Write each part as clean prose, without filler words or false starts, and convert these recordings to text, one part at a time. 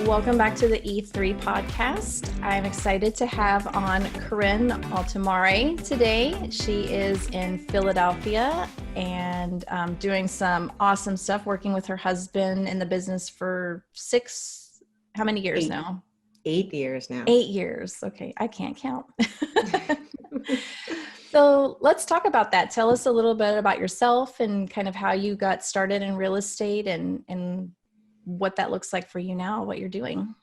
Welcome back to the E3 podcast. I'm excited to have on Corinn Altomare today. She is in Philadelphia and doing some awesome stuff, working with her husband in the business for how many years now? 8 years now. 8 years. Okay, I can't count. So let's talk about that. Tell us a little bit about yourself and kind of how you got started in real estate and what that looks like for you now, what you're doing.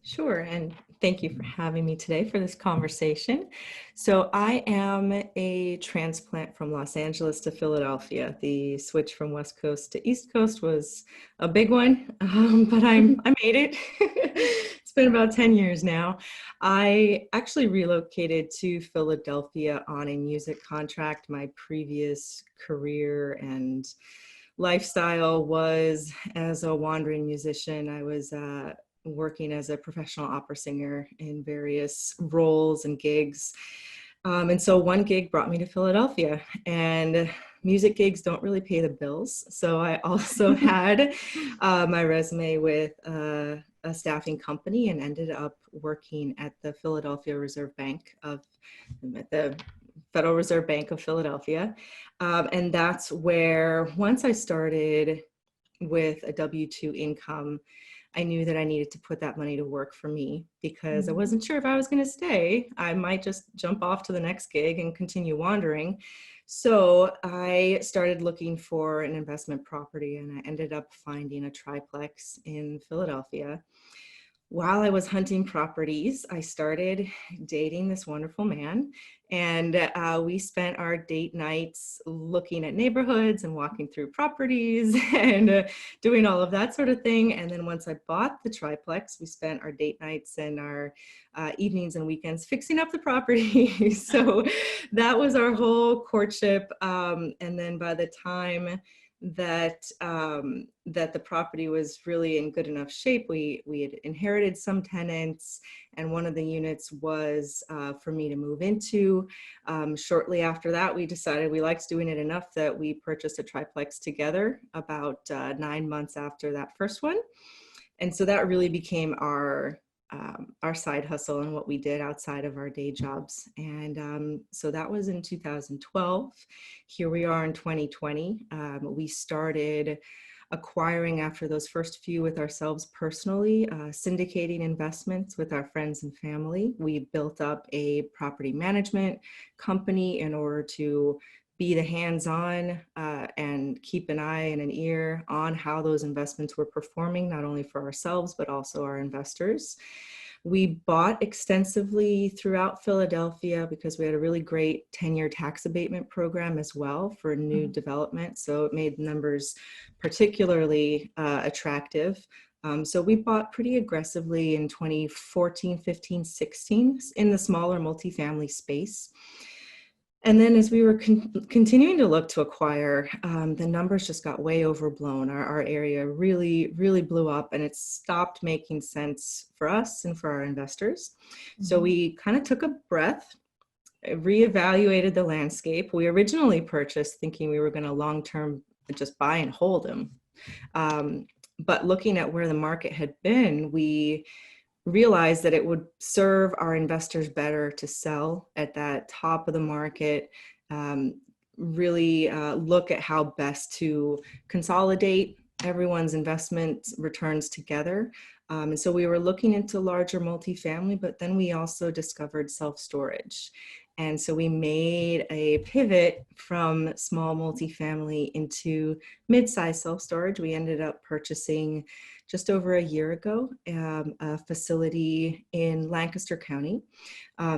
Sure. And thank you for having me today for this conversation. So I am a transplant from Los Angeles to Philadelphia. The switch from West Coast to East Coast was a big one, but I made it. It's been about 10 years now. I actually relocated to Philadelphia on a music contract. My previous career and lifestyle was as a wandering musician. I was working as a professional opera singer in various roles and gigs. And so one gig brought me to Philadelphia, and music gigs don't really pay the bills. So I also had my resume with a staffing company and ended up working at the Philadelphia Reserve Bank at the Federal Reserve Bank of Philadelphia. And that's where, once I started with a W-2 income, I knew that I needed to put that money to work for me because I wasn't sure if I was going to stay. I might just jump off to the next gig and continue wandering. So I started looking for an investment property, and I ended up finding a triplex in Philadelphia. While I was hunting properties, I started dating this wonderful man, and we spent our date nights looking at neighborhoods and walking through properties and doing all of that sort of thing. And then once I bought the triplex, we spent our date nights and our evenings and weekends fixing up the property. So that was our whole courtship. And then by the time that the property was really in good enough shape, we had inherited some tenants, and one of the units was for me to move into. Shortly after that, we decided we liked doing it enough that we purchased a triplex together about 9 months after that first one. And so that really became our side hustle and what we did outside of our day jobs. And so that was in 2012. Here we are in 2020. We started acquiring after those first few with ourselves personally, syndicating investments with our friends and family. We built up a property management company in order to be the hands-on and keep an eye and an ear on how those investments were performing, not only for ourselves, but also our investors. We bought extensively throughout Philadelphia because we had a really great 10-year tax abatement program as well for new development. So it made numbers particularly attractive. So we bought pretty aggressively in 2014, 15, 16 in the smaller multifamily space. And then as we were continuing to look to acquire, the numbers just got way overblown. Our area really, really blew up, and it stopped making sense for us and for our investors. So we kind of took a breath, reevaluated the landscape. We originally purchased thinking we were going to long-term just buy and hold them. But looking at where the market had been, we realized that it would serve our investors better to sell at that top of the market, really look at how best to consolidate everyone's investment returns together. And so we were looking into larger multifamily, but then we also discovered self-storage. And so we made a pivot from small multifamily into mid-size self-storage. We ended up purchasing just over a year ago a facility in Lancaster County.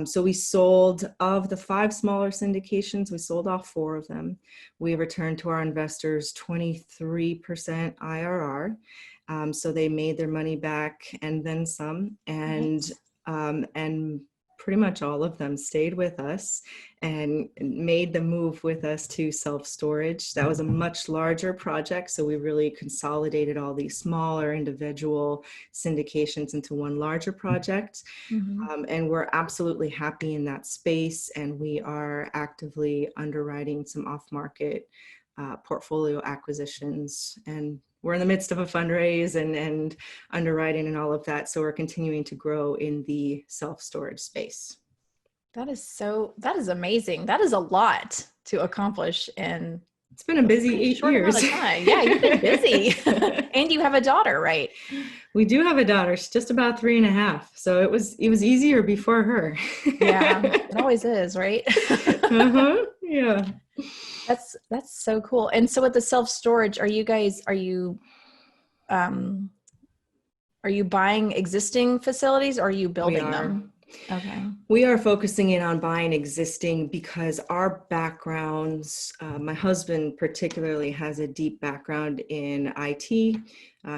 So we sold, of the 5 smaller syndications, we sold off 4 of them. We returned to our investors 23% IRR. So they made their money back and then some, and pretty much all of them stayed with us and made the move with us to self-storage. That was a much larger project, so we really consolidated all these smaller individual syndications into one larger project. And we're absolutely happy in that space, and we are actively underwriting some off-market portfolio acquisitions. And we're in the midst of a fundraise and underwriting and all of that. So we're continuing to grow in the self-storage space. That is amazing. That is a lot to accomplish in it's been a busy 8 years. Amount of time. Yeah, you've been busy. And you have a daughter, right? We do have a daughter. She's just about 3.5. So it was easier before her. Yeah, it always is, right? Yeah. That's so cool. And so with the self-storage, are you buying existing facilities or are you building them? Okay. We are focusing in on buying existing because our backgrounds, my husband particularly has a deep background in IT.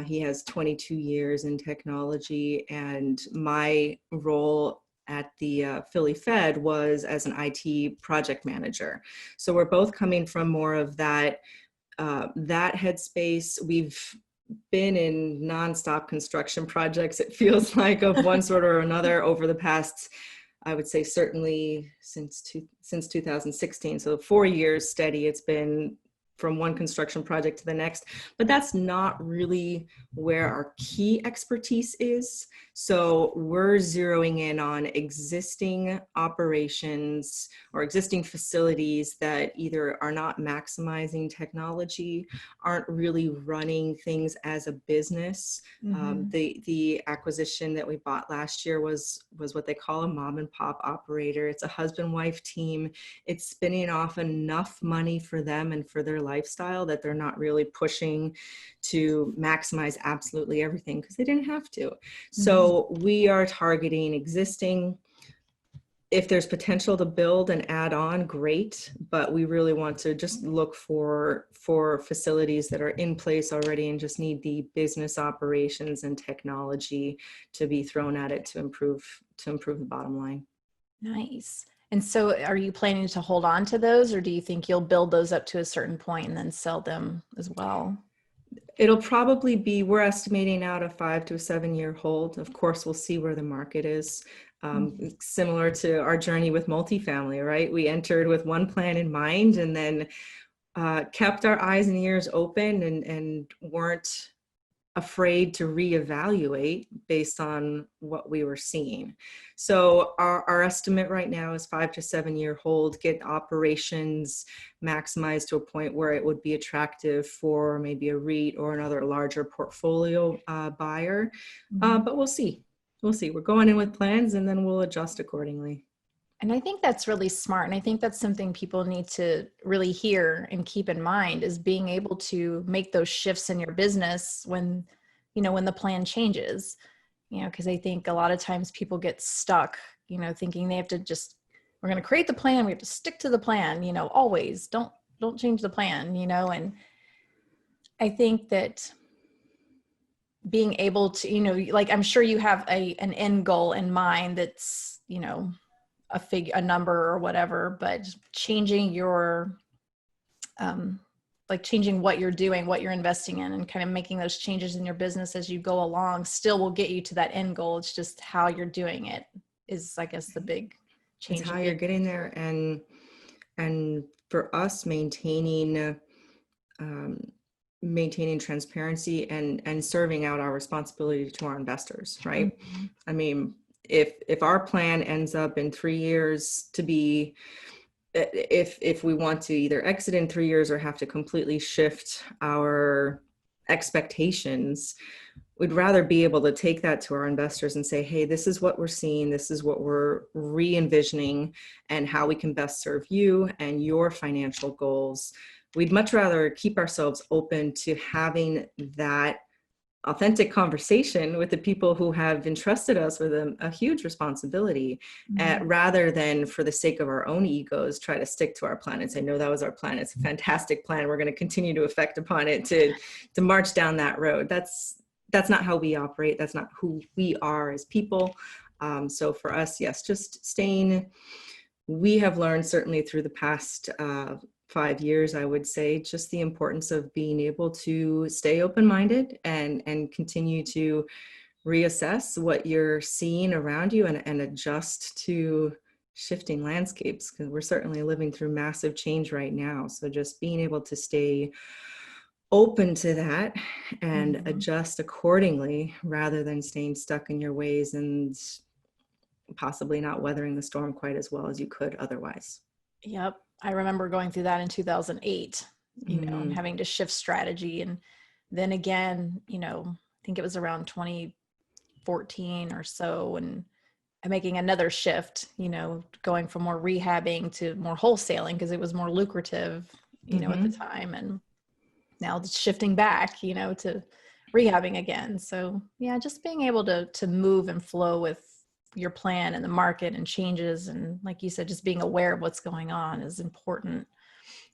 He has 22 years in technology, and my role at the Philly Fed was as an IT project manager. So we're both coming from more of that headspace. We've been in nonstop construction projects, it feels like, of one sort or another over the past, I would say certainly since 2016. So 4 years steady, it's been from one construction project to the next, but that's not really where our key expertise is. So we're zeroing in on existing operations or existing facilities that either are not maximizing technology, aren't really running things as a business. Mm-hmm. The acquisition that we bought last year was what they call a mom and pop operator. It's a husband-wife team. It's spinning off enough money for them and for their lifestyle that they're not really pushing to maximize absolutely everything because they didn't have to. Mm-hmm. So we are targeting existing. If there's potential to build and add on, great, but we really want to just look for facilities that are in place already and just need the business operations and technology to be thrown at it to improve the bottom line. Nice. And so are you planning to hold on to those, or do you think you'll build those up to a certain point and then sell them as well? It'll probably be, we're estimating out a 5 to 7 year hold. Of course, we'll see where the market is. Similar to our journey with multifamily, right? We entered with one plan in mind and then kept our eyes and ears open and weren't afraid to reevaluate based on what we were seeing. So our estimate right now is 5 to 7 year hold, get operations maximized to a point where it would be attractive for maybe a REIT or another larger portfolio buyer. But we'll see. We're going in with plans and then we'll adjust accordingly. And I think that's really smart. And I think that's something people need to really hear and keep in mind, is being able to make those shifts in your business when the plan changes, because I think a lot of times people get stuck, thinking they have to we're going to create the plan. We have to stick to the plan, always don't change the plan, and I think that being able to, like, I'm sure you have an end goal in mind that's, a number or whatever, but changing your, changing what you're doing, what you're investing in, and kind of making those changes in your business as you go along still will get you to that end goal. It's just how you're doing it is, I guess, the big change. It's how you're getting there. And for us, maintaining transparency and serving out our responsibility to our investors, right? Mm-hmm. I mean, if our plan ends up in 3 years to be, if we want to either exit in 3 years or have to completely shift our expectations, we'd rather be able to take that to our investors and say, hey, this is what we're seeing, this is what we're re-envisioning, and how we can best serve you and your financial goals. We'd much rather keep ourselves open to having that authentic conversation with the people who have entrusted us with a huge responsibility, rather than for the sake of our own egos, try to stick to our plan and say, no, that was our plan. It's a fantastic plan. We're going to continue to affect upon it to march down that road. That's not how we operate. That's not who we are as people. So for us, yes, just staying, we have learned certainly through the past 5 years, I would say, just the importance of being able to stay open-minded and continue to reassess what you're seeing around you and adjust to shifting landscapes, because we're certainly living through massive change right now. So just being able to stay open to that and adjust accordingly rather than staying stuck in your ways and possibly not weathering the storm quite as well as you could otherwise. Yep. I remember going through that in 2008, and having to shift strategy. And then again, I think it was around 2014 or so, and I'm making another shift, going from more rehabbing to more wholesaling because it was more lucrative, at the time. And now it's shifting back, to rehabbing again. So yeah, just being able to move and flow with your plan and the market and changes. And like you said, just being aware of what's going on is important,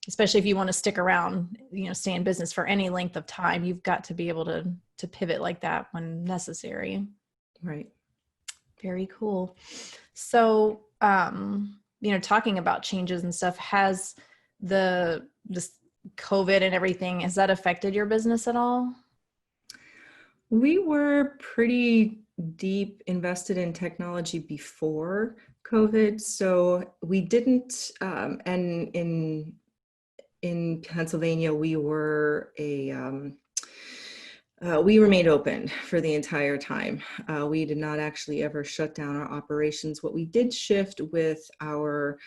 especially if you want to stick around, stay in business for any length of time. You've got to be able to pivot like that when necessary. Right. Very cool. So, talking about changes and stuff, has this COVID and everything, has that affected your business at all? We were pretty deep invested in technology before COVID, so we didn't. And in Pennsylvania, we were we remained open for the entire time. We did not actually ever shut down our operations. What we did shift with our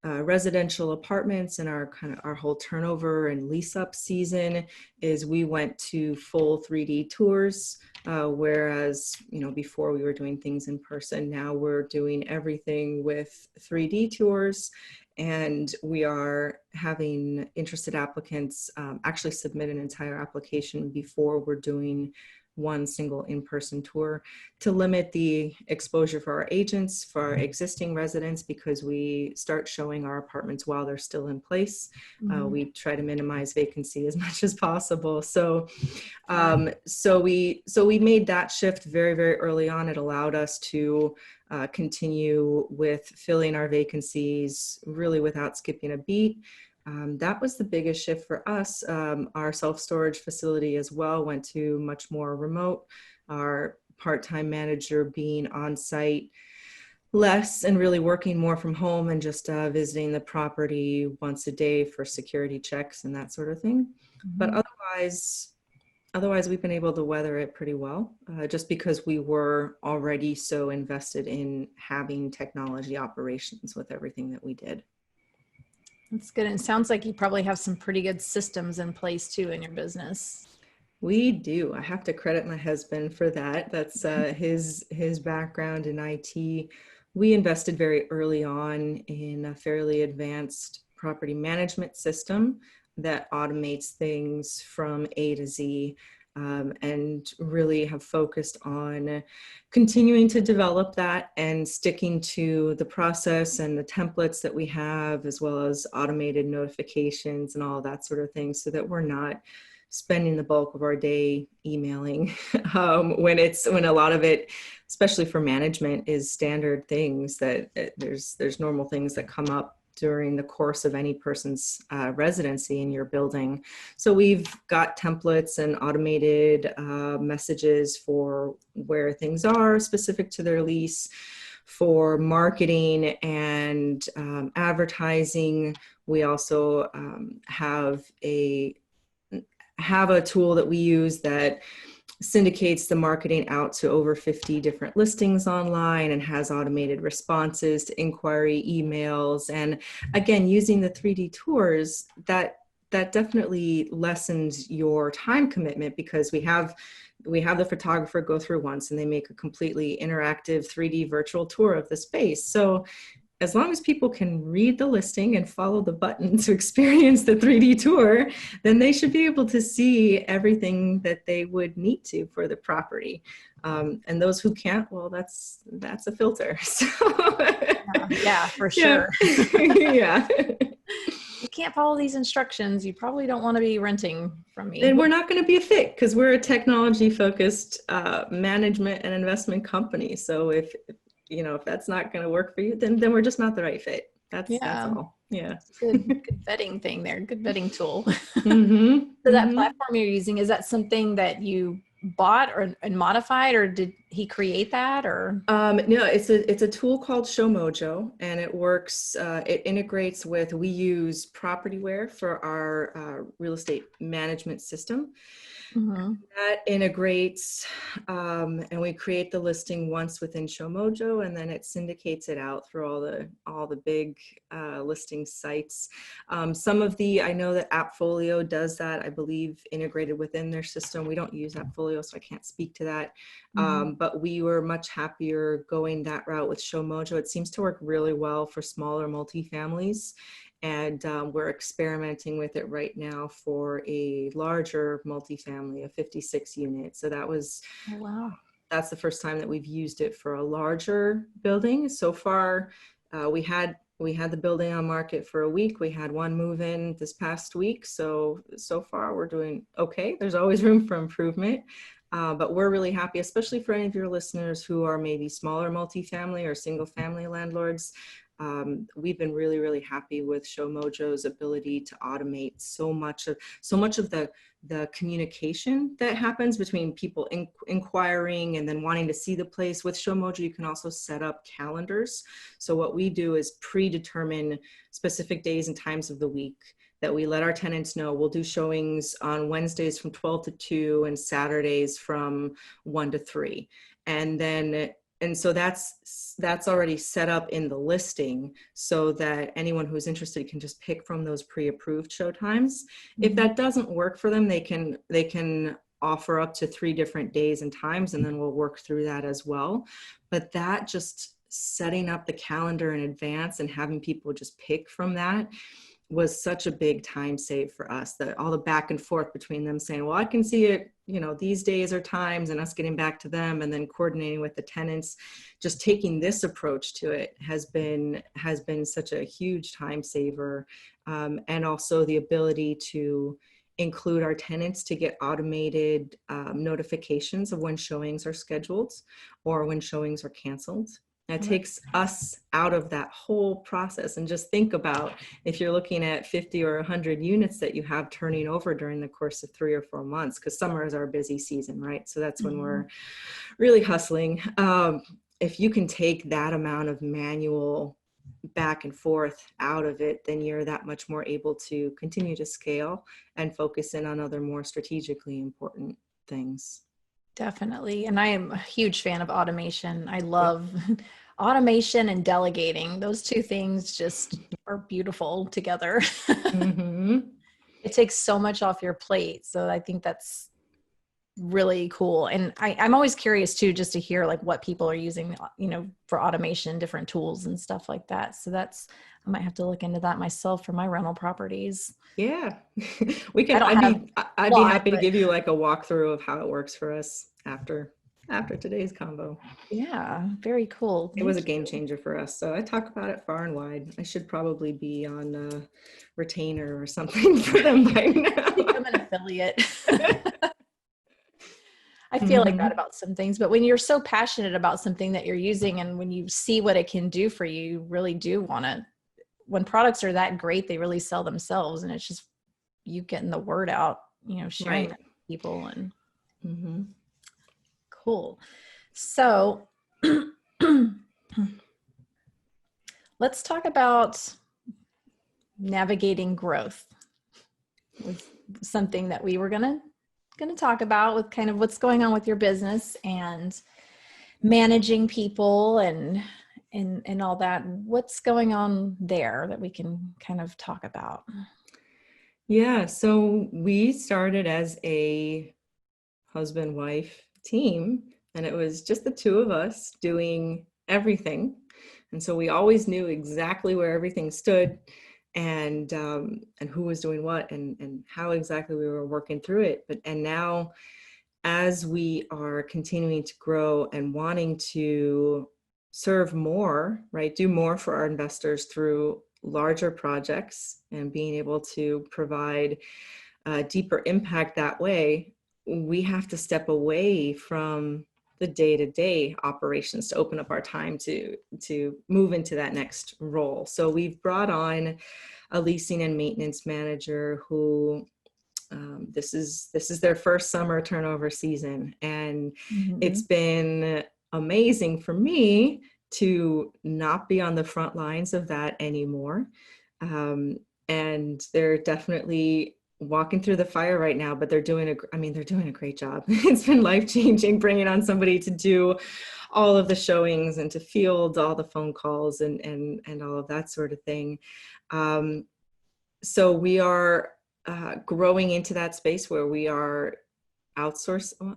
residential apartments and our whole turnover and lease up season is we went to full 3D tours, whereas before we were doing things in person. Now we're doing everything with 3D tours, and we are having interested applicants actually submit an entire application before we're doing one single in-person tour to limit the exposure for our agents, for our existing residents, because we start showing our apartments while they're still in place. We try to minimize vacancy as much as possible. So we made that shift very, very early on. It allowed us to continue with filling our vacancies really without skipping a beat. That was the biggest shift for us. Our self-storage facility as well went to much more remote. Our part-time manager being on site less and really working more from home and just visiting the property once a day for security checks and that sort of thing. But otherwise we've been able to weather it pretty well, just because we were already so invested in having technology operations with everything that we did. That's good. And it sounds like you probably have some pretty good systems in place too in your business. We do. I have to credit my husband for that. That's his background in IT. We invested very early on in a fairly advanced property management system that automates things from A to Z. And really have focused on continuing to develop that and sticking to the process and the templates that we have, as well as automated notifications and all that sort of thing, so that we're not spending the bulk of our day emailing when a lot of it, especially for management, is standard things that there's normal things that come up during the course of any person's residency in your building. So we've got templates and automated messages for where things are specific to their lease. For marketing and advertising, we also have a tool that we use that syndicates the marketing out to over 50 different listings online and has automated responses to inquiry emails. And again, using the 3D tours, that definitely lessens your time commitment, because we have the photographer go through once and they make a completely interactive 3D virtual tour of the space. So as long as people can read the listing and follow the button to experience the 3D tour, then they should be able to see everything that they would need to for the property. And those who can't, well, that's a filter. So, yeah, for sure. Yeah. You can't follow these instructions, you probably don't want to be renting from me. And we're not going to be a fit, because we're a technology-focused management and investment company. So if that's not going to work for you, then we're just not the right fit. That's all. Yeah. Good vetting thing there. Good vetting tool. So that platform you're using, is that something that you bought and modified, or did he create that, or? No, it's a tool called ShowMojo, and it works. It integrates with. We use Propertyware for our real estate management system. Mm-hmm. That integrates, and we create the listing once within ShowMojo, and then it syndicates it out through all the big listing sites. Some of I know that Appfolio does that, I believe, integrated within their system. We don't use Appfolio, so I can't speak to that. Mm-hmm. But we were much happier going that route with ShowMojo. It seems to work really well for smaller multifamilies. And we're experimenting with it right now for a larger multifamily, a 56 unit. So Oh, wow. that's the first time that we've used it for a larger building. So far, we had the building on market for a week. We had one move in this past week. So far we're doing okay. There's always room for improvement. But we're really happy, especially for any of your listeners who are maybe smaller multifamily or single family landlords. We've been really, really happy with ShowMojo's ability to automate so much of the communication that happens between people inquiring and then wanting to see the place. With ShowMojo, you can also set up calendars. So what we do is predetermine specific days and times of the week that we let our tenants know. We'll do showings on Wednesdays from 12 to 2 and Saturdays from 1 to 3. And so that's already set up in the listing so that anyone who's interested can just pick from those pre-approved show times. Mm-hmm. If that doesn't work for them, they can offer up to 3 different days and times, and then we'll work through that as well. But that just setting up the calendar in advance and having people just pick from that was such a big time save for us, that all the back and forth between them saying, well, I can see it, these days or times, and us getting back to them and then coordinating with the tenants. Just taking this approach to it has been such a huge time saver. And also the ability to include our tenants to get automated notifications of when showings are scheduled or when showings are canceled. That takes us out of that whole process. And just think about if you're looking at 50 or 100 units that you have turning over during the course of 3 or 4 months, because summer is our busy season, right? So that's when we're really hustling. If you can take that amount of manual back and forth out of it, then you're that much more able to continue to scale and focus in on other more strategically important things. Definitely. And I am a huge fan of automation. I love automation and delegating. Those two things just are beautiful together. Mm-hmm. It takes so much off your plate. So I think that's really cool. And I'm always curious too, just to hear like what people are using, for automation, different tools and stuff like that. So I might have to look into that myself for my rental properties. Yeah, we can. I'd be happy to give you like a walkthrough of how it works for us after today's convo. Yeah, very cool. It was a game changer for us. So I talk about it far and wide. I should probably be on a retainer or something for them by now. Become an affiliate. I feel like that about some things, but when you're so passionate about something that you're using and when you see what it can do for you, you really do want to. When products are that great, they really sell themselves, and it's just you getting the word out, sharing that with people. And cool. So let's talk about navigating growth. With something that we were going to talk about with kind of what's going on with your business and managing people and all that. What's going on there that we can kind of talk about? Yeah, so we started as a husband-wife team, and it was just the two of us doing everything. And so we always knew exactly where everything stood and who was doing what and how exactly we were working through it. And now as we are continuing to grow and wanting to serve more, right, do more for our investors through larger projects and being able to provide deeper impact that way, we have to step away from the day-to-day operations to open up our time to move into that next role. So we've brought on a leasing and maintenance manager who this is their first summer turnover season, and it's been amazing for me to not be on the front lines of that anymore. And they're definitely walking through the fire right now, but they're doing a great job. It's been life-changing bringing on somebody to do all of the showings and to field all the phone calls and all of that sort of thing. So we are growing into that space where we are outsourcing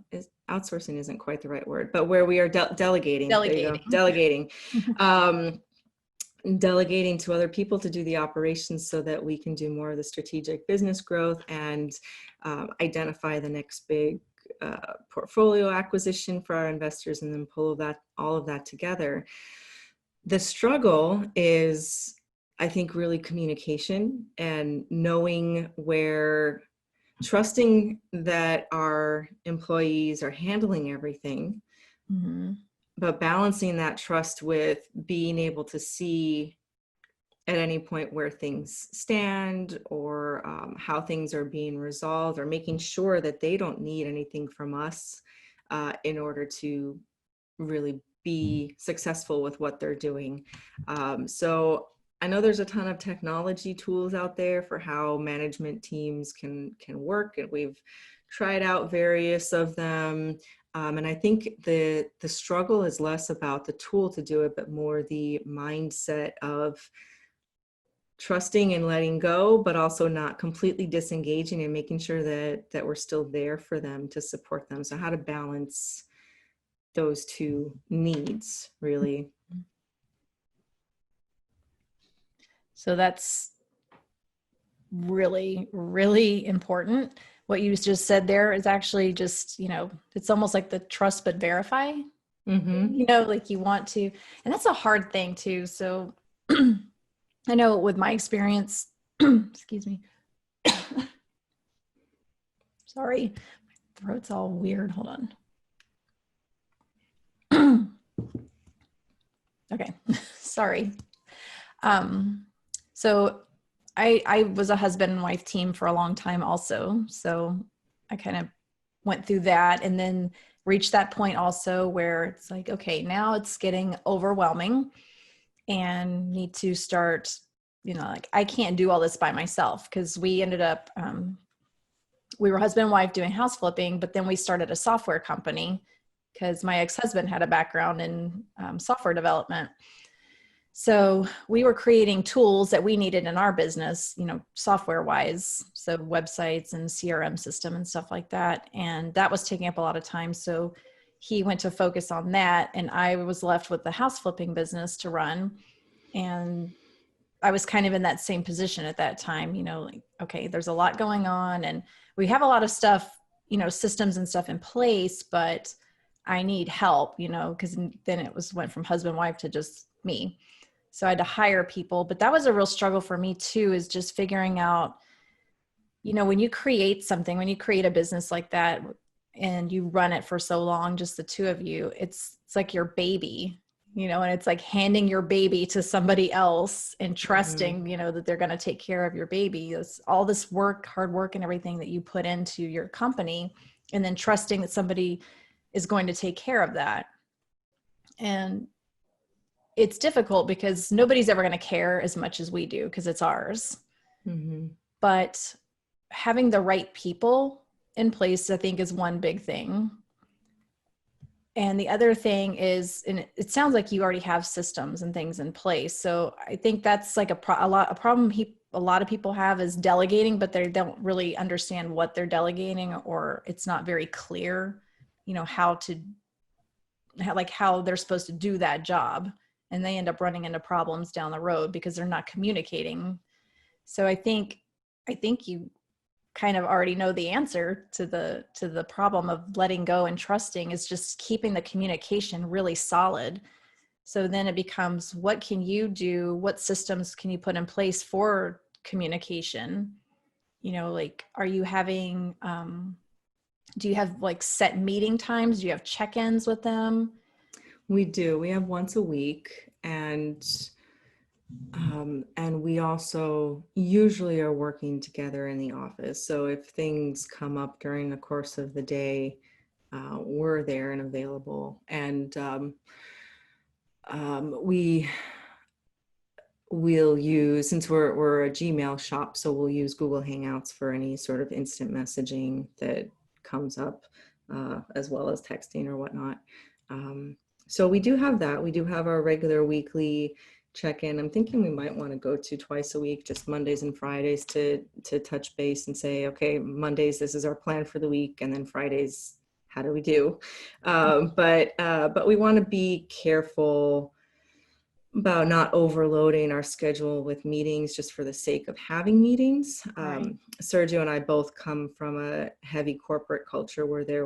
isn't quite the right word, but where we are delegating. Delegating. Delegating to other people to do the operations so that we can do more of the strategic business growth and identify the next big portfolio acquisition for our investors, and then pull all of that together. The struggle is, I think, really communication and trusting that our employees are handling everything, but balancing that trust with being able to see at any point where things stand, or how things are being resolved, or making sure that they don't need anything from us in order to really be successful with what they're doing. So I know there's a ton of technology tools out there for how management teams can work, and we've tried out various of them. And I think the struggle is less about the tool to do it, but more the mindset of trusting and letting go, but also not completely disengaging, and making sure that we're still there for them to support them. So how to balance those two needs, really. So that's really, really important. What you just said there is actually just, it's almost like the trust but verify, like you want to, and that's a hard thing too. So I know with my experience, excuse me, sorry, my throat's all weird. Hold on. Okay, sorry. So I was a husband and wife team for a long time also. So I kind of went through that, and then reached that point also where it's like, okay, now it's getting overwhelming and need to start, like I can't do all this by myself, because we ended up, we were husband and wife doing house flipping, but then we started a software company because my ex-husband had a background in software development. So we were creating tools that we needed in our business, software wise, so websites and CRM system and stuff like that. And that was taking up a lot of time. So he went to focus on that, and I was left with the house flipping business to run. And I was kind of in that same position at that time, like, okay, there's a lot going on and we have a lot of stuff, systems and stuff in place, but I need help, because then it went from husband, wife to just me. So I had to hire people, but that was a real struggle for me too, is just figuring out, when you create something, when you create a business like that and you run it for so long, just the two of you, it's like your baby, and it's like handing your baby to somebody else and trusting, that they're going to take care of your baby. It's all this work, hard work and everything that you put into your company, and then trusting that somebody is going to take care of that. And it's difficult because nobody's ever going to care as much as we do because it's ours. But having the right people in place, I think, is one big thing. And the other thing is, and it sounds like you already have systems and things in place. So I think that's like a problem a lot of people have is delegating, but they don't really understand what they're delegating, or it's not very clear, how they're supposed to do that job. And they end up running into problems down the road because they're not communicating. So I think you kind of already know the answer to the problem of letting go and trusting is just keeping the communication really solid. So then it becomes, what can you do? What systems can you put in place for communication? Like, are you having, do you have like set meeting times? Do you have check-ins with them? We do. We have once a week, and And we also usually are working together in the office. So if things come up during the course of the day, we're there and available. And we we'll use, since we're a Gmail shop, so we'll use Google Hangouts for any sort of instant messaging that comes up, as well as texting or whatnot. So we do have that. We do have our regular weekly check-in. I'm thinking we might want to go to twice a week, just Mondays and Fridays, to touch base and say, okay, Mondays, this is our plan for the week, and then Fridays, how do we do? But we want to be careful about not overloading our schedule with meetings just for the sake of having meetings. Right. Sergio and I both come from a heavy corporate culture where there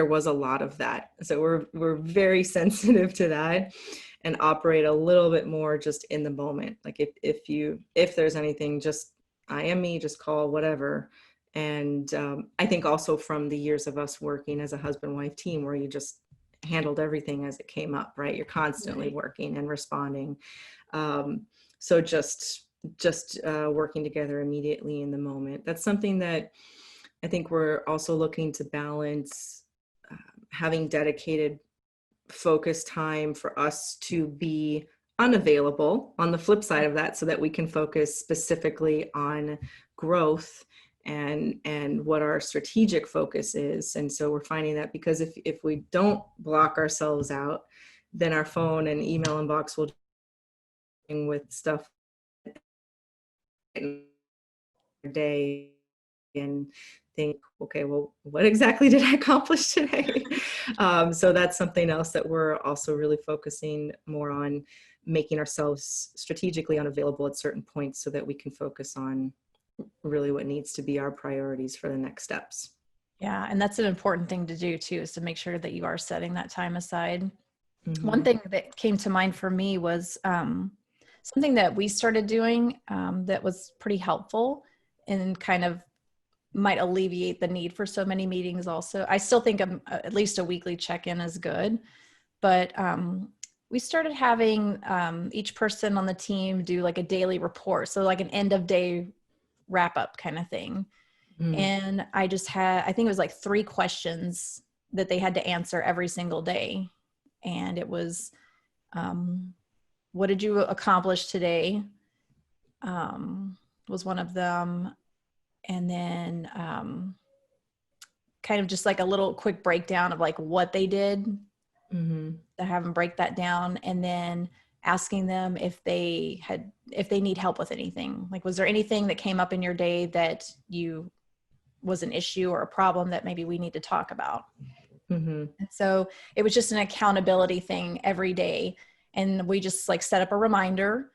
was a lot of that. So we're very sensitive to that and operate a little bit more just in the moment. Like if there's anything, just I am me, just call whatever. And I think also from the years of us working as a husband-wife team, where you just handled everything as it came up, right? You're constantly working and responding. So just working together immediately in the moment. That's something that I think we're also looking to balance, having dedicated focus time for us to be unavailable on the flip side of that, so that we can focus specifically on growth and what our strategic focus is. And so we're finding that because if we don't block ourselves out, then our phone and email inbox will with stuff in a day and think, okay, well, what exactly did I accomplish today? So that's something else that we're also really focusing more on, making ourselves strategically unavailable at certain points so that we can focus on really what needs to be our priorities for the next steps. Yeah. And that's an important thing to do too, is to make sure that you are setting that time aside. Mm-hmm. One thing that came to mind for me was something that we started doing that was pretty helpful and kind of might alleviate the need for so many meetings also. I still think at least a weekly check-in is good, but we started having each person on the team do like a daily report. So like an end of day wrap up kind of thing. Mm-hmm. And I think it was like 3 questions that they had to answer every single day. And it was, what did you accomplish today? Was one of them. And then kind of just like a little quick breakdown of like what they did, to have them break that down. And then asking them if they need help with anything. Like, was there anything that came up in your day that was an issue or a problem that maybe we need to talk about? And so it was just an accountability thing every day. And we just like set up a reminder,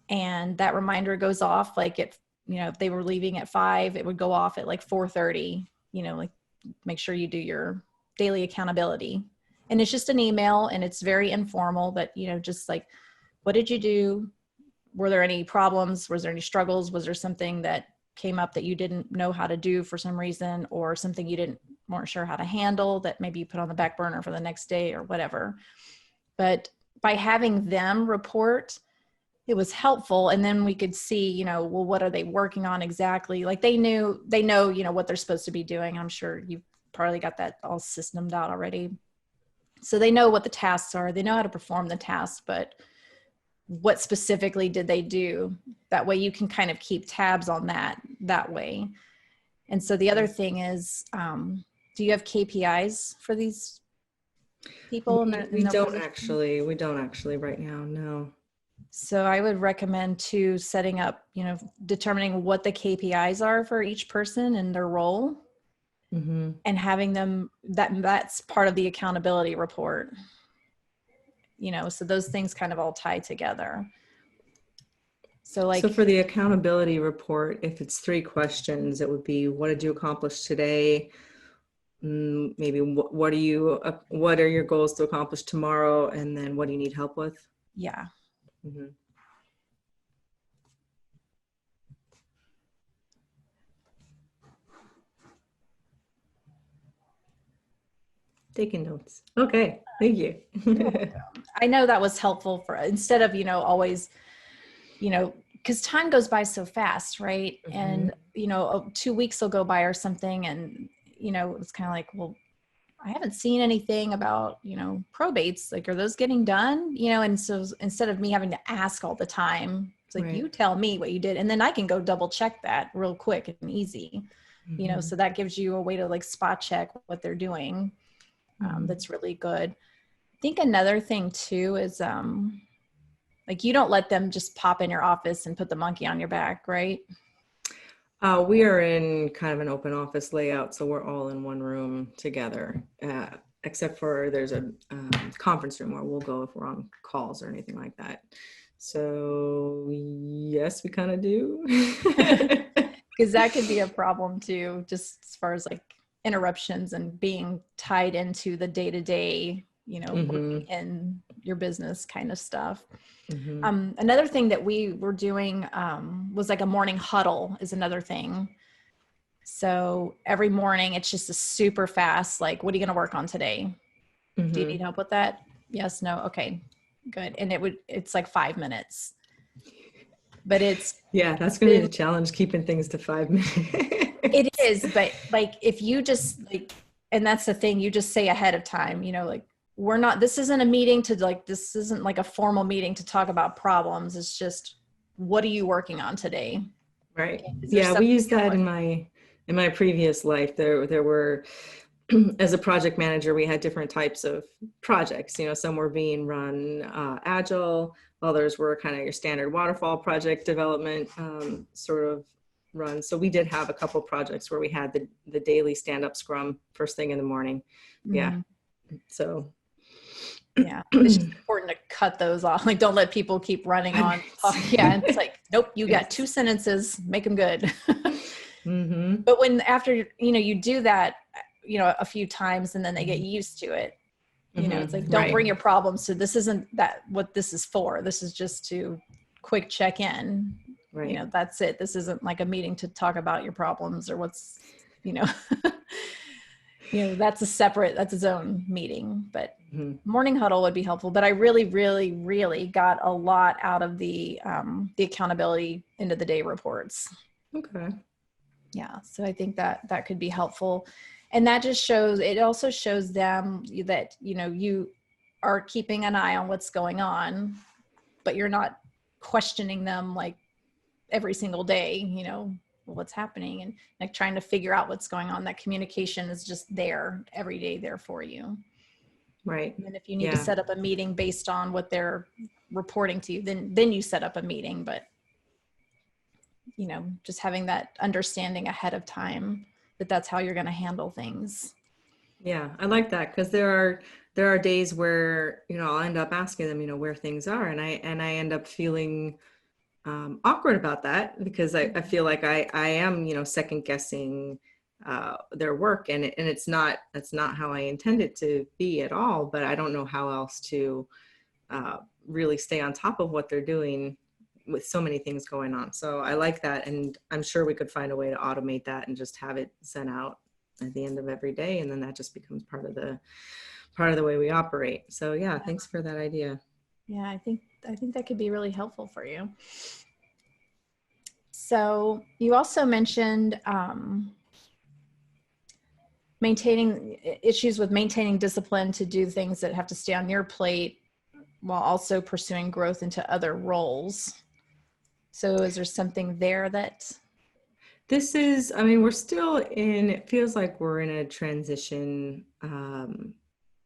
and that reminder goes off like if they were leaving at 5, it would go off at like 4:30, like make sure you do your daily accountability. And it's just an email, and it's very informal, but just like, what did you do? Were there any problems? Was there any struggles? Was there something that came up that you didn't know how to do for some reason, or something you weren't sure how to handle that maybe you put on the back burner for the next day or whatever? But by having them report, it was helpful. And then we could see, well, what are they working on exactly? Like they know, what they're supposed to be doing. I'm sure you've probably got that all systemed out already. So they know what the tasks are. They know how to perform the tasks, but what specifically did they do? That way you can kind of keep tabs on that way. And so the other thing is, do you have KPIs for these people? We don't actually right now, no. So I would recommend setting up, determining what the KPIs are for each person and their role, and having them, that's part of the accountability report, so those things kind of all tie together. So for the accountability report, if it's 3 questions, it would be, what did you accomplish today? Maybe what are your goals to accomplish tomorrow? And then what do you need help with? Yeah. Taking notes. Okay. Thank you. I know that was helpful for, instead of, always because time goes by so fast, right? Mm-hmm. And, 2 weeks will go by or something. And, it's kind of like, well, I haven't seen anything about, probates. Like, are those getting done? And so instead of me having to ask all the time, it's like, Right. you tell me what you did. And then I can go double check that real quick and easy, Mm-hmm. so that gives you a way to like spot check what they're doing. Mm-hmm. That's really good. I think another thing too is, like, you don't let them just pop in your office and put the monkey on your back, right? We are in kind of an open office layout, so we're all in one room together, except for there's a conference room where we'll go if we're on calls or anything like that. So yes, we kind of do. Because that could be a problem too, just as far as like interruptions and being tied into the day-to-day, working in your business kind of stuff. Mm-hmm. Another thing that we were doing was like a morning huddle is another thing. So every morning it's just a super fast, like, what are you going to work on today? Mm-hmm. Do you need help with that? Yes, no. Okay, good. And it's like 5 minutes, but that's going to be the challenge, keeping things to 5 minutes. It is, but like, if you just like, and that's the thing, you just say ahead of time, like, this isn't a meeting to like, this isn't like a formal meeting to talk about problems. It's just, what are you working on today? Right. Yeah, we used that in my previous life. There were, as a project manager, we had different types of projects. Some were being run agile, others were kind of your standard waterfall project development sort of run. So we did have a couple projects where we had the daily stand-up scrum first thing in the morning. Mm-hmm. Yeah. So yeah, it's just important to cut those off. Like, don't let people keep running on. Yeah, it's like, nope, you got 2 sentences, make them good. Mm-hmm. But when after you do that, a few times, and then they get used to it. It's like, don't bring your problems. So this isn't that what this is for. This is just to quick check in. Right. That's it. This isn't like a meeting to talk about your problems or what's, that's its own meeting, but morning huddle would be helpful. But I really, really, really got a lot out of the accountability end of the day reports. Okay. Yeah. So I think that could be helpful. And that just also shows them that, you are keeping an eye on what's going on, but you're not questioning them like every single day, what's happening, and like trying to figure out what's going on. That communication is just there every day there for you. Right. And if you need to set up a meeting based on what they're reporting to you, then you set up a meeting, but just having that understanding ahead of time that that's how you're going to handle things. Yeah, I like that, because there are days where I'll end up asking them where things are, and I end up feeling awkward about that, because I feel like I am second guessing their work, and that's not how I intend it to be at all. But I don't know how else to really stay on top of what they're doing with so many things going on. So I like that, and I'm sure we could find a way to automate that and just have it sent out at the end of every day, and then that just becomes part of the way we operate. So yeah, thanks for that idea. Yeah, I think that could be really helpful for you. So you also mentioned maintaining discipline to do things that have to stay on your plate while also pursuing growth into other roles. So is there something there that... This is, we're still it feels like we're in a transition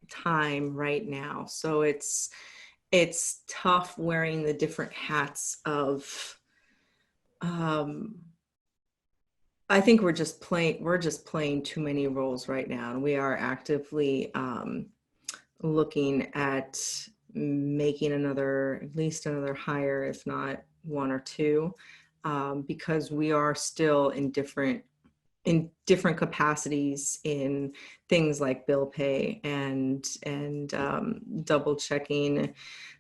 time right now. So it's tough wearing the different hats of, I think we're just playing too many roles right now. And we are actively looking at making at least another hire, if not one or two, because we are still in different capacities in things like bill pay and double checking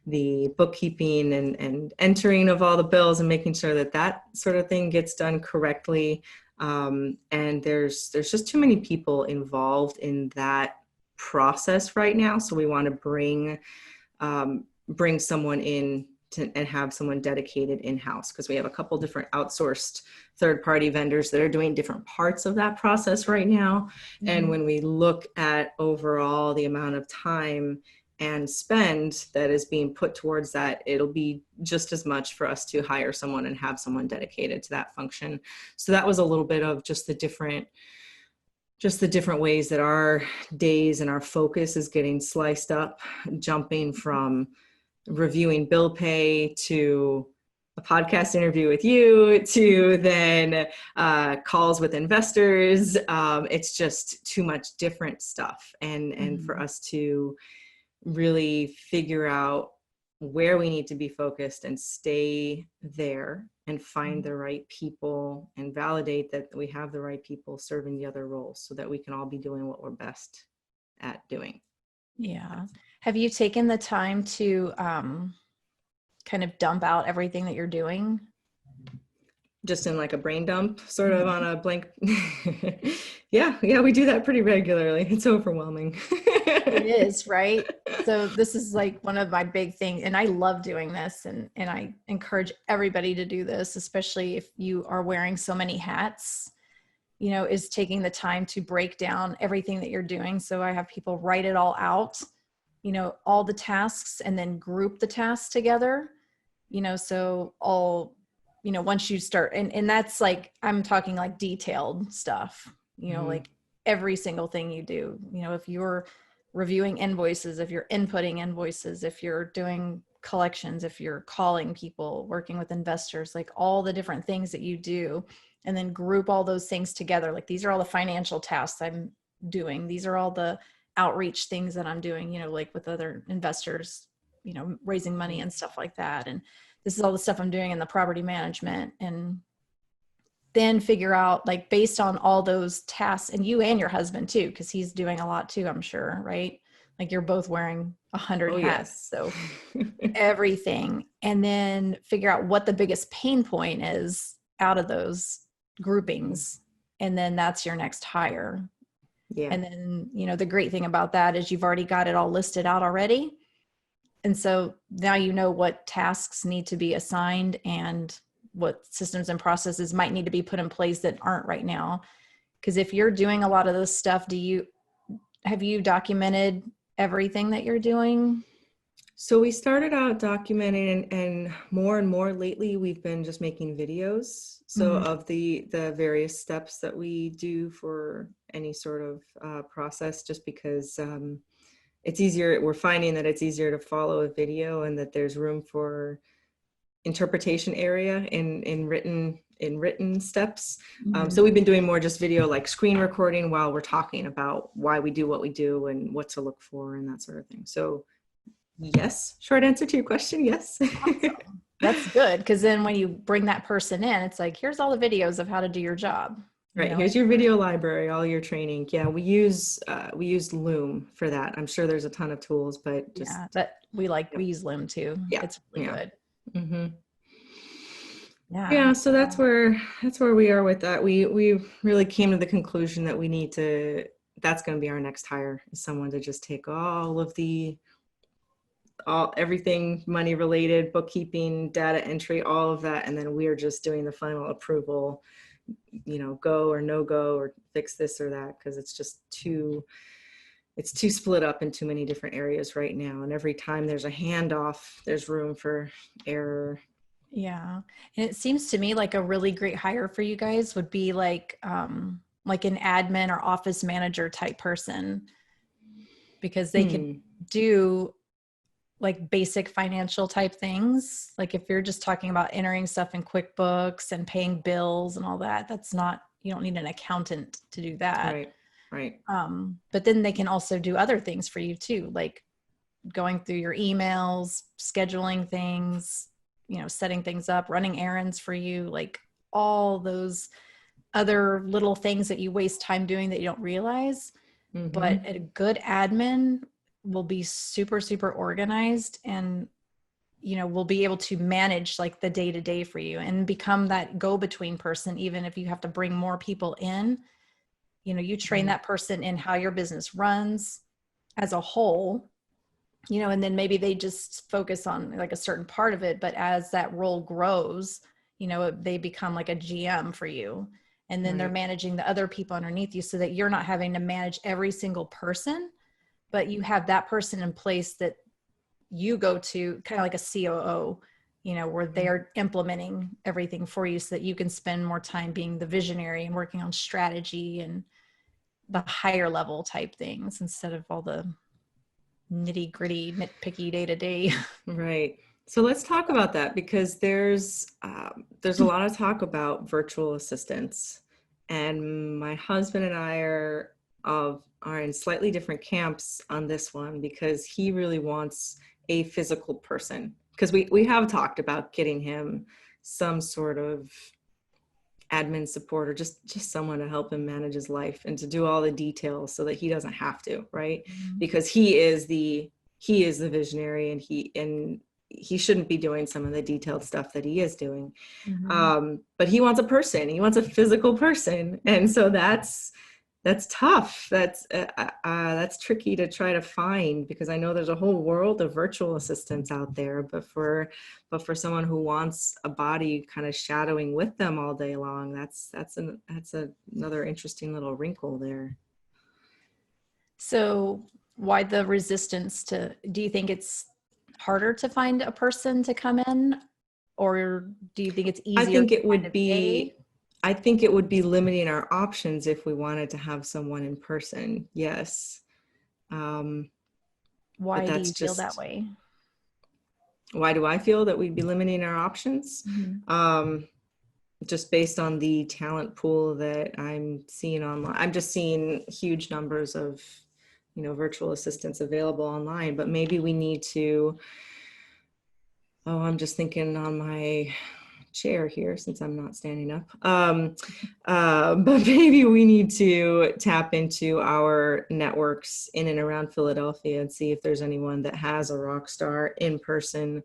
the bookkeeping and entering of all the bills and making sure that sort of thing gets done correctly. And there's just too many people involved in that process right now. So we want to bring someone in and have someone dedicated in-house, because we have a couple different outsourced third-party vendors that are doing different parts of that process right now. Mm-hmm. And when we look at overall the amount of time and spend that is being put towards that, it'll be just as much for us to hire someone and have someone dedicated to that function. So that was a little bit of just the different ways that our days and our focus is getting sliced up, jumping from reviewing bill pay to a podcast interview with you to then calls with investors. It's just too much different stuff. And for us to really figure out where we need to be focused and stay there and find the right people and validate that we have the right people serving the other roles so that we can all be doing what we're best at doing. Yeah. Have you taken the time to kind of dump out everything that you're doing? Just in like a brain dump, sort of on a blank. Yeah, we do that pretty regularly. It's overwhelming. It is, right? So this is like one of my big things, and I love doing this, and I encourage everybody to do this, especially if you are wearing so many hats, is taking the time to break down everything that you're doing. So I have people write it all out, all the tasks, and then group the tasks together, so all, once you start, and that's like, I'm talking like detailed stuff, like every single thing you do, if you're reviewing invoices, if you're inputting invoices, if you're doing collections, if you're calling people, working with investors, like all the different things that you do, and then group all those things together. Like, these are all the financial tasks I'm doing. These are all the outreach things that I'm doing, like with other investors, raising money and stuff like that. And this is all the stuff I'm doing in the property management. And then figure out, like, based on all those tasks, and you and your husband too, because he's doing a lot too, I'm sure, right? Like, you're both wearing 100 hats. Yes. So everything. And then figure out what the biggest pain point is out of those groupings. And then that's your next hire. Yeah. And then, the great thing about that is you've already got it all listed out already. And so now you know what tasks need to be assigned and what systems and processes might need to be put in place that aren't right now. Because if you're doing a lot of this stuff, have you documented everything that you're doing? So we started out documenting, and more lately we've been just making videos. So of the various steps that we do for any sort of process, just because it's easier. We're finding that it's easier to follow a video, and that there's room for interpretation area in written steps. So we've been doing more just video, like screen recording while we're talking about why we do what we do and what to look for and that sort of thing. So yes, short answer to your question, yes. Awesome. That's good, because then when you bring that person in, it's like, here's all the videos of how to do your job. Right. Here's your video library, all your training. Yeah, we use Loom for that. I'm sure there's a ton of tools, but just we use Loom too. Yeah, it's really good. Mm-hmm. Yeah. So that's where we are with that. We really came to the conclusion that that's going to be our next hire, is someone to just take everything money related, bookkeeping, data entry, all of that, and then we're just doing the final approval, go or no go, or fix this or that, because it's just too split up in too many different areas right now. And every time there's a handoff, there's room for error. Yeah. And it seems to me like a really great hire for you guys would be like an admin or office manager type person, because they could do like basic financial type things. Like, if you're just talking about entering stuff in QuickBooks and paying bills and all that, you don't need an accountant to do that. Right. But then they can also do other things for you too, like going through your emails, scheduling things, setting things up, running errands for you, like all those other little things that you waste time doing that you don't realize. But a good admin will be super, super organized, and, will be able to manage like the day-to-day for you and become that go-between person. Even if you have to bring more people in, you train that person in how your business runs as a whole, and then maybe they just focus on like a certain part of it. But as that role grows, they become like a GM for you. And then they're Right. managing the other people underneath you so that you're not having to manage every single person, but you have that person in place that you go to, kind of like a COO, where they're implementing everything for you so that you can spend more time being the visionary and working on strategy and the higher level type things instead of all the nitty gritty, nitpicky day to day. Right. So let's talk about that, because there's a lot of talk about virtual assistants, and my husband and I are in slightly different camps on this one, because he really wants a physical person, because we have talked about getting him some sort of admin support, or just someone to help him manage his life and to do all the details so that he doesn't have to, right? Because he is the visionary, and he shouldn't be doing some of the detailed stuff that he is doing. But he wants a person, he wants a physical person. And so that's tough. That's tricky to try to find, because I know there's a whole world of virtual assistants out there, but for someone who wants a body kind of shadowing with them all day long, that's another interesting little wrinkle there. So why the resistance do you think it's harder to find a person to come in, or do you think it's easier? I think it would be limiting our options if we wanted to have someone in person. Yes. Why do you feel that way? Why do I feel that we'd be limiting our options? Just based on the talent pool that I'm seeing online. I'm just seeing huge numbers of, virtual assistants available online, but maybe we need to, I'm just thinking on my chair here since I'm not standing up. But maybe we need to tap into our networks in and around Philadelphia and see if there's anyone that has a rock star in-person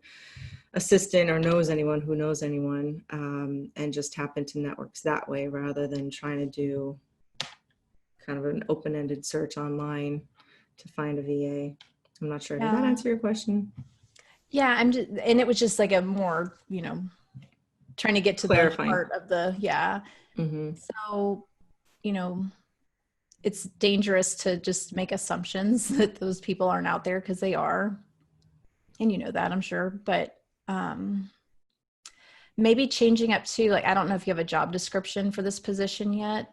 assistant, or knows anyone who knows anyone, and just tap into networks that way, rather than trying to do kind of an open-ended search online to find a VA. I'm not sure. Did that answer your question? Yeah, and it was just like a more, trying to get to clarifying the heart of the, So, it's dangerous to just make assumptions that those people aren't out there, because they are. And that, I'm sure. But maybe changing up to, like, I don't know if you have a job description for this position yet,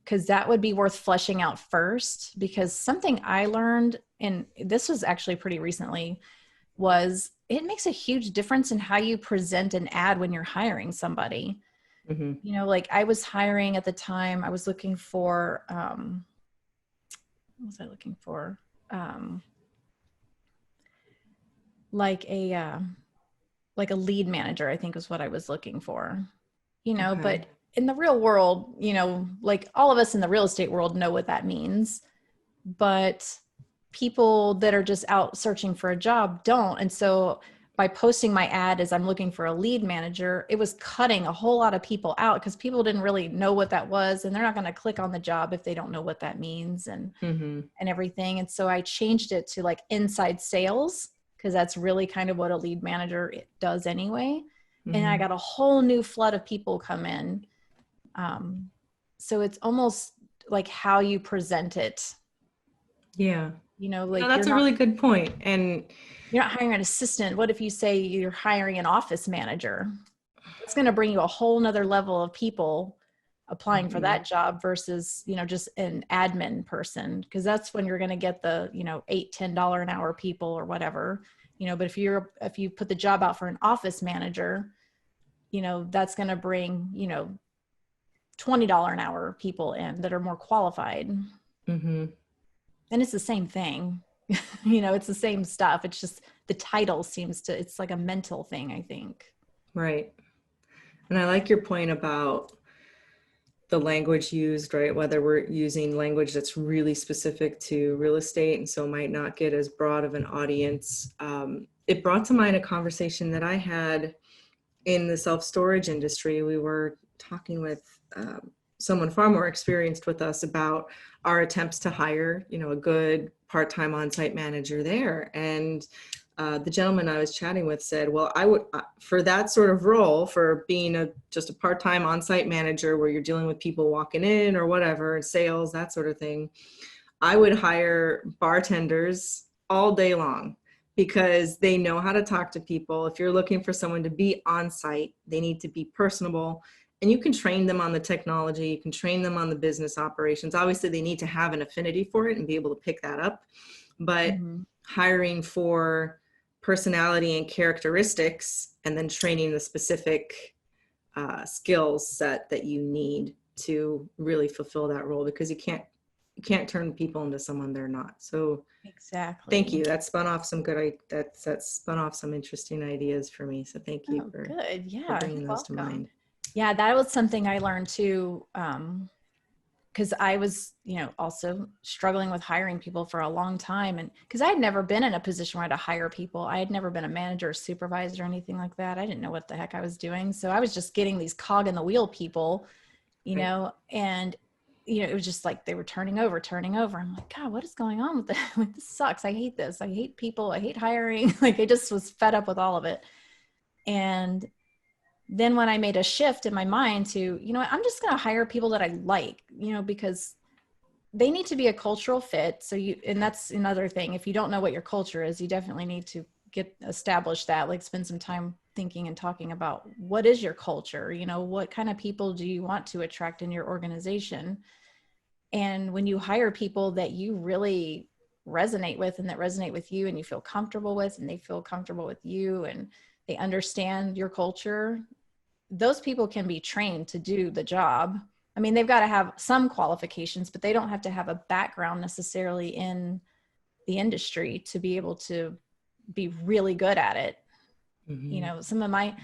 because that would be worth fleshing out first. Because something I learned, and this was actually pretty recently, was it makes a huge difference in how you present an ad when you're hiring somebody. Like I was hiring at the time, I was looking for, what was I looking for? Like a lead manager, I think was what I was looking for, but in the real world, like all of us in the real estate world know what that means, but people that are just out searching for a job don't. And so by posting my ad as I'm looking for a lead manager, it was cutting a whole lot of people out, because people didn't really know what that was, and they're not going to click on the job if they don't know what that means and everything. And so I changed it to like inside sales, because that's really kind of what a lead manager does anyway. And I got a whole new flood of people come in. So it's almost like how you present it. Yeah. Like that's a really good point. And you're not hiring an assistant. What if you say you're hiring an office manager? It's going to bring you a whole nother level of people applying for that job versus, just an admin person. Because that's when you're going to get the, $8-10 an hour people or whatever, but if you put the job out for an office manager, that's going to bring, $20 an hour people in that are more qualified. And it's the same thing. It's the same stuff. It's just the title it's like a mental thing, I think. Right. And I like your point about the language used, right? Whether we're using language that's really specific to real estate, and so might not get as broad of an audience. It brought to mind a conversation that I had in the self-storage industry. We were talking with someone far more experienced with us about our attempts to hire, a good part-time on-site manager there. And the gentleman I was chatting with said, well, I would, for that sort of role, for being just a part-time on-site manager where you're dealing with people walking in or whatever, sales, that sort of thing, I would hire bartenders all day long because they know how to talk to people. If you're looking for someone to be on site, they need to be personable, and you can train them on the technology. You can train them on the business operations. Obviously, they need to have an affinity for it and be able to pick that up. But hiring for personality and characteristics and then training the specific skills set that you need to really fulfill that role, because you can't turn people into someone they're not. So exactly. Thank you. That spun off some that spun off some interesting ideas for me. So thank you for bringing those to mind. Yeah, that was something I learned too. Because I was, also struggling with hiring people for a long time. And because I had never been in a position where I had to hire people. I had never been a manager or supervisor or anything like that. I didn't know what the heck I was doing. So I was just getting these cog in the wheel people, and it was just like they were turning over. I'm like, God, what is going on with this? Like, this sucks. I hate this. I hate people. I hate hiring. Like, I just was fed up with all of it. And then when I made a shift in my mind to, I'm just going to hire people that I like, because they need to be a cultural fit. So and that's another thing. If you don't know what your culture is, you definitely need to establish that, like spend some time thinking and talking about what is your culture, what kind of people do you want to attract in your organization? And when you hire people that you really resonate with and that resonate with you and you feel comfortable with, and they feel comfortable with you and they understand your culture, those people can be trained to do the job. I mean, they've got to have some qualifications, but they don't have to have a background necessarily in the industry to be able to be really good at it. Some of I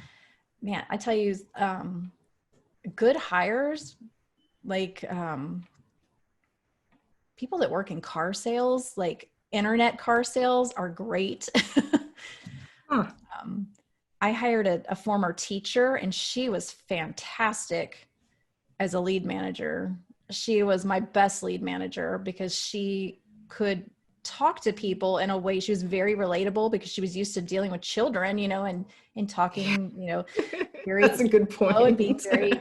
tell you, good hires, like people that work in car sales, like internet car sales, are great. I hired a former teacher, and she was fantastic as a lead manager. She was my best lead manager because she could talk to people in a way. She was very relatable because she was used to dealing with children, and talking, very, that's a good point. And being very,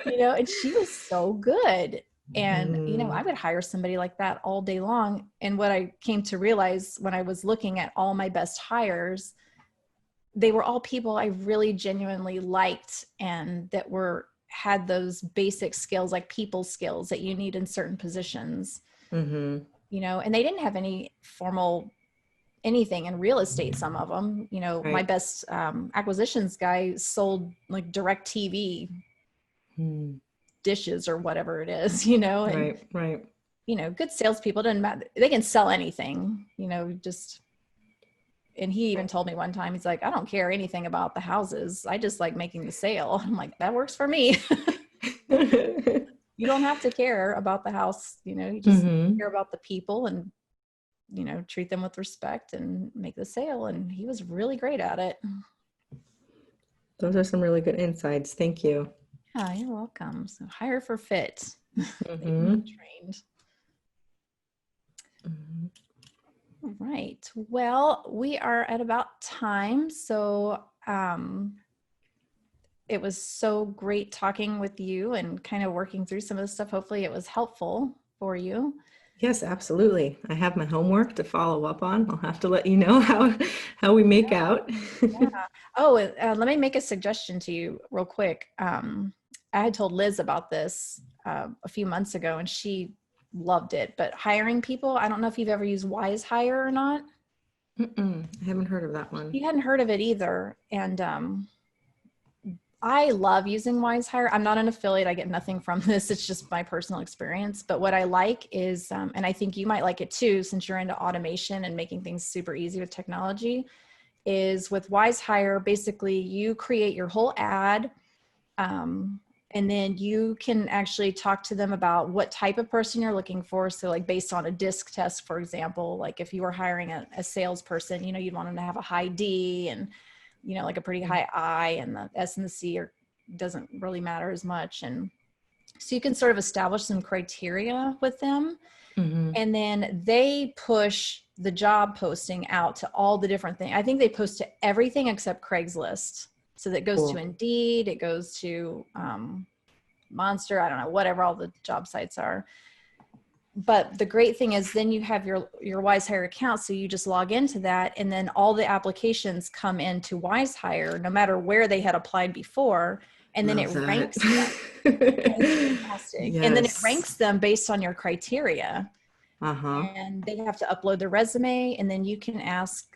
and she was so good. And, I would hire somebody like that all day long. And what I came to realize when I was looking at all my best hires, they were all people I really genuinely liked, and that had those basic skills, like people skills that you need in certain positions, and they didn't have any formal anything in real estate. Some of them, right. My best acquisitions guy sold like direct TV dishes or whatever it is, and, right. Good salespeople, doesn't matter. They can sell anything, and he even told me one time, he's like, I don't care anything about the houses. I just like making the sale. I'm like, that works for me. You don't have to care about the house. You just care about the people and, treat them with respect and make the sale. And he was really great at it. Those are some really good insights. Thank you. Yeah, you're welcome. So hire for fit. Trained. Right. Well, we are at about time. So it was so great talking with you and kind of working through some of the stuff. Hopefully it was helpful for you. Yes, absolutely. I have my homework to follow up on. I'll have to let you know how we make out. Yeah. Oh, let me make a suggestion to you real quick. I had told Liz about this a few months ago, and she loved it. But hiring people, I don't know if you've ever used WiseHire or not. I haven't heard of that one. You hadn't heard of it either. And I love using WiseHire. I'm not an affiliate. I get nothing from this. It's just my personal experience. But what I like is, and I think you might like it too, since you're into automation and making things super easy with technology, is with WiseHire, basically you create your whole ad, and then you can actually talk to them about what type of person you're looking for. So like based on a DISC test, for example, like if you were hiring a salesperson, you'd want them to have a high D and, like a pretty high I, and the S and the C doesn't really matter as much. And so you can sort of establish some criteria with them. And then they push the job posting out to all the different things. I think they post to everything except Craigslist. So that goes to Indeed, it goes to Monster, I don't know, whatever all the job sites are. But the great thing is then you have your WiseHire account. So you just log into that, and then all the applications come into WiseHire, no matter where they had applied before. And then it ranks them. It's fantastic. Yes. And then it ranks them based on your criteria. And they have to upload their resume, and then you can ask,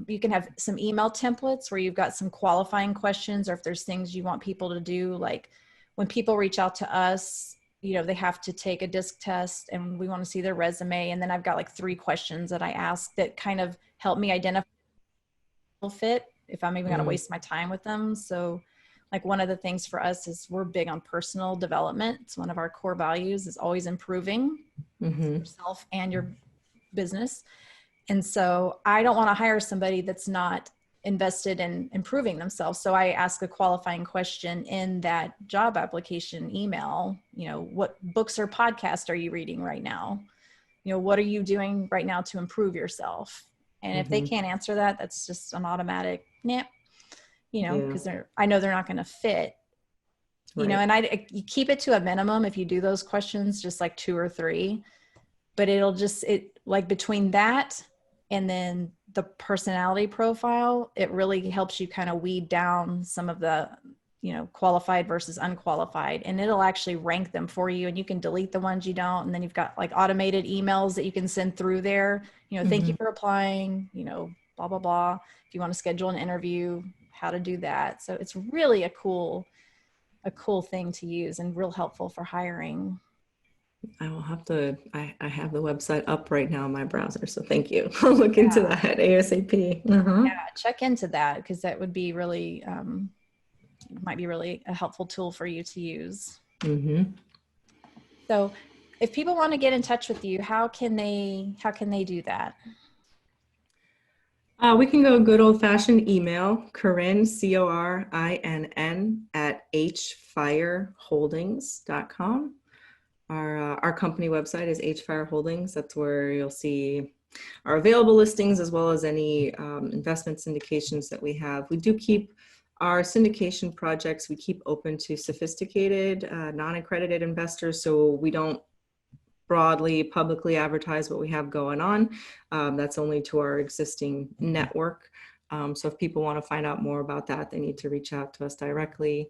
you can have some email templates where you've got some qualifying questions, or if there's things you want people to do, like when people reach out to us, you know, they have to take a disc test and we want to see their resume. And then I've got like 3 questions that I ask that kind of help me identify fit if I'm even going to waste my time with them. So like one of the things for us is we're big on personal development. It's one of our core values is always improving yourself and your business. And so I don't want to hire somebody that's not invested in improving themselves. So I ask a qualifying question in that job application email, you know, what books or podcasts are you reading right now? You know, what are you doing right now to improve yourself? And if they can't answer that, that's just an automatic, nah, you know, because I know they're not going to fit, you know, and you keep it to a minimum if you do those questions, just like 2 or 3, but it like between that and then the personality profile, it really helps you kind of weed down some of the, you know, qualified versus unqualified, and it'll actually rank them for you, and you can delete the ones you don't. And then you've got like automated emails that you can send through there, you know, thank you for applying, you know, blah, blah, blah. If you want to schedule an interview, how to do that. So it's really a cool thing to use and real helpful for hiring. I will have to, I have the website up right now in my browser. So thank you. I'll look into that ASAP. Yeah, check into that because that would be really, might be really a helpful tool for you to use. So if people want to get in touch with you, how can they do that? We can go good old fashioned email, Corinn, CORINN @hfireholdings.com. Our company website is Hearthfire Holdings. That's where you'll see our available listings as well as any investment syndications that we have. We do keep our syndication projects, we keep open to sophisticated, non-accredited investors. So we don't broadly publicly advertise what we have going on. That's only to our existing network. So if people want to find out more about that, they need to reach out to us directly.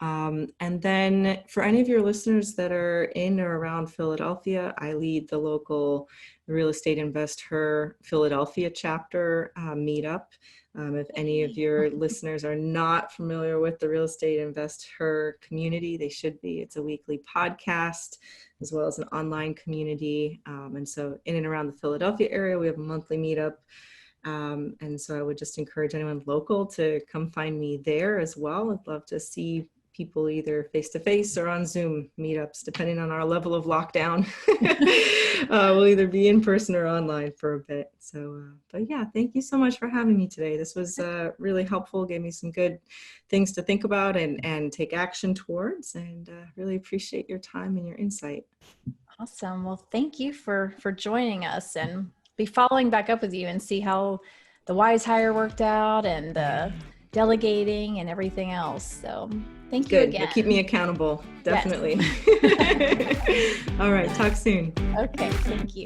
And then for any of your listeners that are in or around Philadelphia, I lead the local TheRealEstateInvestHER Philadelphia chapter Meetup. If any of your listeners are not familiar with the Real Estate Invest Her community, they should be. It's a weekly podcast as well as an online community. And so in and around the Philadelphia area, we have a monthly meetup. And so I would just encourage anyone local to come find me there as well. I'd love to see people either face-to-face or on Zoom meetups, depending on our level of lockdown. We'll either be in person or online for a bit. So, but yeah, thank you so much for having me today. This was really helpful, gave me some good things to think about and take action towards, and really appreciate your time and your insight. Awesome. Well, thank you for joining us, and be following back up with you and see how the WiseHire worked out and delegating and everything else. So thank you again. You'll keep me accountable. Definitely. Yes. All right. Talk soon. Okay. Thank you.